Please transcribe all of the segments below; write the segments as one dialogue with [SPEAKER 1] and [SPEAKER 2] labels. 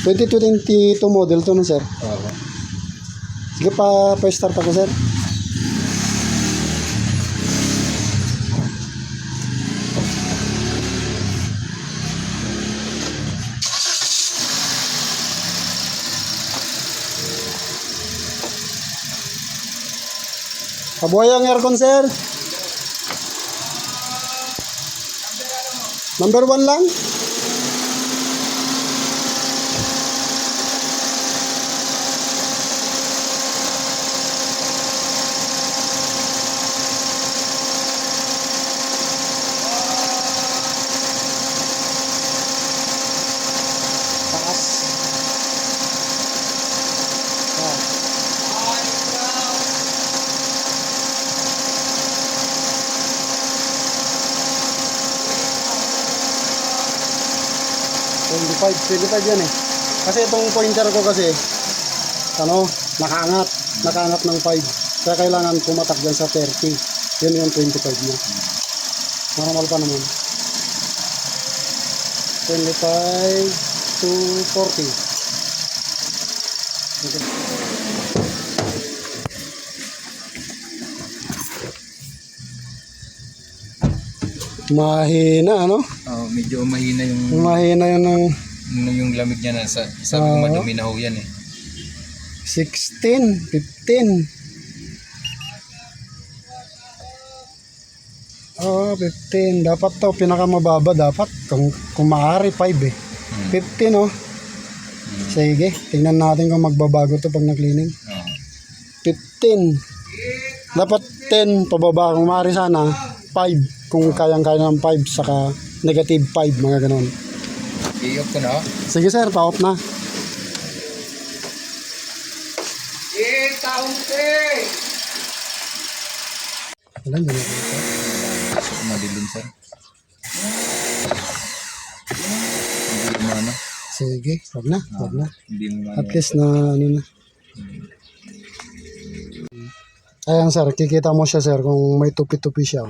[SPEAKER 1] 2022 model to no, sir.
[SPEAKER 2] Oo.
[SPEAKER 1] Sige pa-start ako, sir. Pabuhay ang aircon, sir. Number 1 lang. Taas. Ah. 25 yan eh. Kasi itong pointer ko kasi nakaangat ng 5. Kaya kailangan pumatak dyan sa 30. Yun yung 25 niya. Normal pa naman. 25 to 40. Okay. Mahina, ano?
[SPEAKER 2] Oo, medyo mahina yung
[SPEAKER 1] Mahina yun ng
[SPEAKER 2] yung lamig niya na sabi ko madumi na ho yan eh.
[SPEAKER 1] 16, 15. Oh, 15. Dapat to, pinakamababa dapat. Kung maaari, 5 eh. 15, oh. Sige, tingnan natin kung magbabago to pag na-cleaning. 15. Dapat 10 pababa. Kung maaari sana, 5. Kung kayang-kaya ng 5, saka negative 5, mga ganon.
[SPEAKER 2] I-off ko na.
[SPEAKER 1] Sige sir, pa-off na. Alam nyo na ito.
[SPEAKER 2] Madilim sir. Hindi mo ano.
[SPEAKER 1] Sige, wag na.
[SPEAKER 2] Hindi mo
[SPEAKER 1] At least na ano na. Ayan sir, kikita mo siya sir kung may tupi-tupi siya.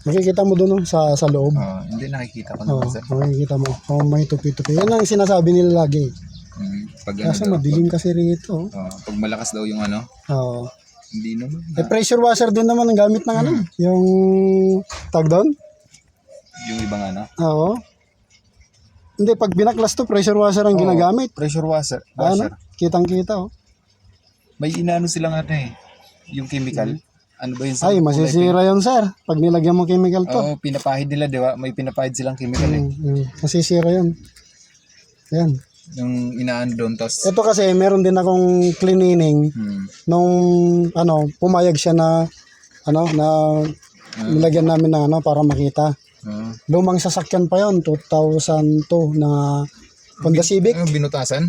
[SPEAKER 1] Makikita mo doon sa loob.
[SPEAKER 2] Hindi nakikita ko naman sir.
[SPEAKER 1] Makikita mo kung may tupi-tupi. Yan ang sinasabi nila lagi.
[SPEAKER 2] Pag
[SPEAKER 1] Kaso madilim kasi rito.
[SPEAKER 2] pag malakas daw yung ano.
[SPEAKER 1] Oo.
[SPEAKER 2] Hindi naman.
[SPEAKER 1] Pressure washer din naman ang gamit ng ano. Yung tag doon.
[SPEAKER 2] Yung ibang ano.
[SPEAKER 1] Oo. Hindi, pag binaklas to, pressure washer ang ginagamit.
[SPEAKER 2] Pressure washer.
[SPEAKER 1] Ano? Kitang-kita, oh.
[SPEAKER 2] May inaano silang ano eh. Yung chemical. Ano ba yun?
[SPEAKER 1] Ay, masisira yun, sir. Pag nilagyan mo chemical to.
[SPEAKER 2] Oo, pinapahid nila, di ba? May pinapahid silang chemical eh.
[SPEAKER 1] Masisira yun. Ayan.
[SPEAKER 2] Yung inaan doon, tapos...
[SPEAKER 1] Ito kasi, meron din akong cleaning nung, pumayag siya na, nilagyan namin na, para makita. Lumang sasakyan pa yon 2002 na Honda Civic.
[SPEAKER 2] Binutasan?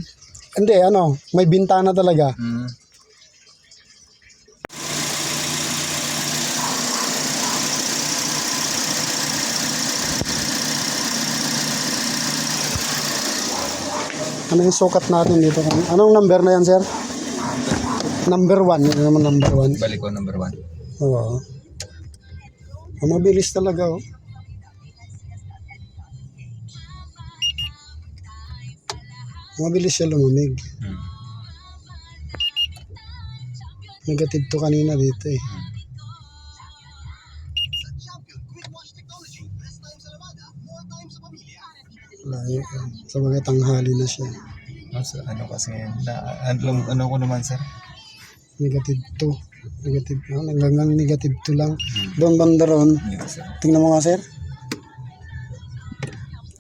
[SPEAKER 1] Hindi, may bintana talaga. Ano yung sukat natin dito? Anong number na yan, sir? Number 1. Yan naman number 1.
[SPEAKER 2] Balik ko, number 1.
[SPEAKER 1] Oo. Mabilis talaga, oh. Mabilis siya lumamig. Negative to kanina dito eh. Layo. Sa mga tanghali na siya.
[SPEAKER 2] So, ano kasi, ano ko naman sir?
[SPEAKER 1] Negative 2. Negative, hanggang negative 2 lang. Doon banda ron. Tingnan mo nga sir.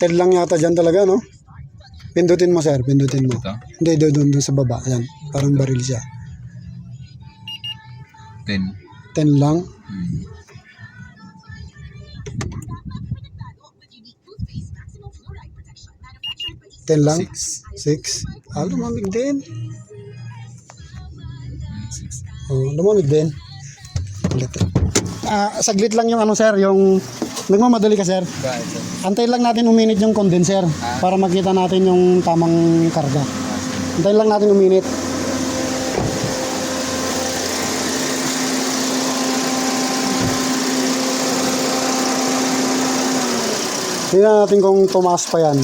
[SPEAKER 1] 10 lang yata dyan talaga, no? Pindutin mo sir, pindutin mo.
[SPEAKER 2] Ito?
[SPEAKER 1] Hindi, doon sa baba. Ayan, parang baril siya.
[SPEAKER 2] 10.
[SPEAKER 1] 10 lang. 10 lang? 6. Lumamig din. Lumamig din. Saglit lang yung sir, yung nagmamadali ka sir. Antayin lang natin uminit yung condenser para makita natin yung tamang karga. Antayin lang natin uminit. Tingnan natin kung tumaas pa yan.